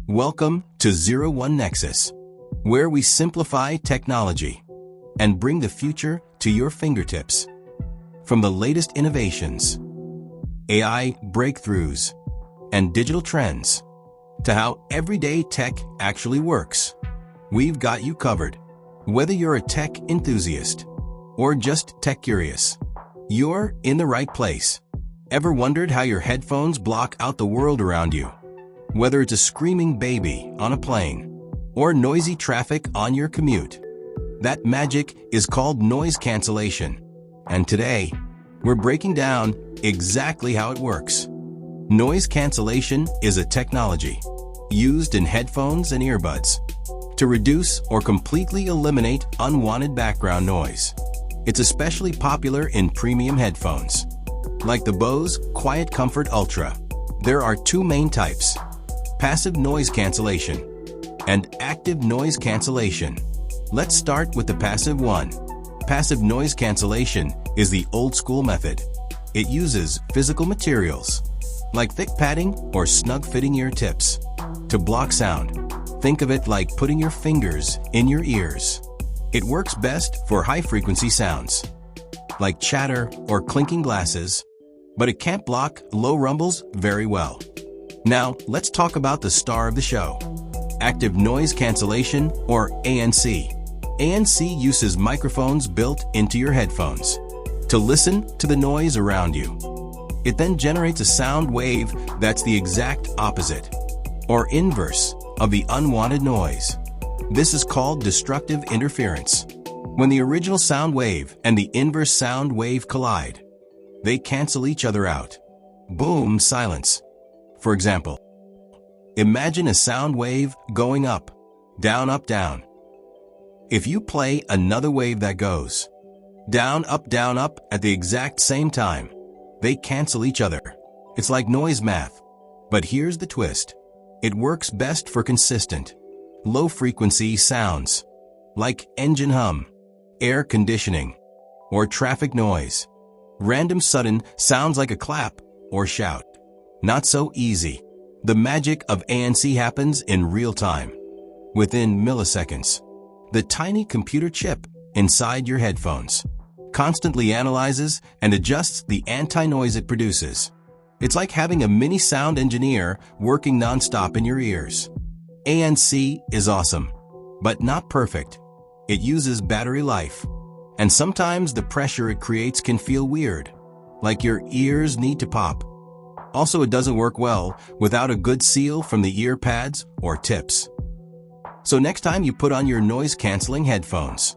Welcome to 01 Nexus, where we simplify technology and bring the future to your fingertips. From the latest innovations, AI breakthroughs, and digital trends, to how everyday tech actually works, we've got you covered. Whether you're a tech enthusiast or just tech curious, you're in the right place. Ever wondered how your headphones block out the world around you? Whether it's a screaming baby on a plane or noisy traffic on your commute, that magic is called noise cancellation. And today, we're breaking down exactly how it works. Noise cancellation is a technology used in headphones and earbuds to reduce or completely eliminate unwanted background noise. It's especially popular in premium headphones, like the Bose Quiet Comfort Ultra. There are two main types: passive noise cancellation and active noise cancellation. Let's start with the passive one. Passive noise cancellation is the old-school method. It uses physical materials, like thick padding or snug-fitting ear tips, to block sound. Think of it like putting your fingers in your ears. It works best for high-frequency sounds, like chatter or clinking glasses, but it can't block low rumbles very well. Now, let's talk about the star of the show: active noise cancellation, or ANC. ANC uses microphones built into your headphones to listen to the noise around you. It then generates a sound wave that's the exact opposite, or inverse, of the unwanted noise. This is called destructive interference. When the original sound wave and the inverse sound wave collide, they cancel each other out. Boom, silence. For example, imagine a sound wave going up, down, up, down. If you play another wave that goes down, up at the exact same time, they cancel each other. It's like noise math. But here's the twist. It works best for consistent, low-frequency sounds, like engine hum, air conditioning, or traffic noise. Random sudden sounds like a clap or shout. Not so easy. The magic of ANC happens in real time, within milliseconds. The tiny computer chip inside your headphones constantly analyzes and adjusts the anti-noise it produces. It's like having a mini sound engineer working non-stop in your ears. ANC is awesome, but not perfect. It uses battery life, and sometimes the pressure it creates can feel weird, like your ears need to pop. Also, it doesn't work well without a good seal from the ear pads or tips. So next time you put on your noise-canceling headphones,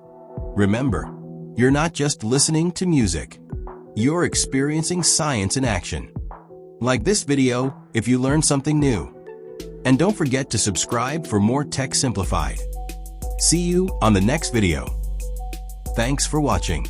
remember, you're not just listening to music. You're experiencing science in action. Like this video if you learned something new. And don't forget to subscribe for more Tech Simplified. See you on the next video. Thanks for watching.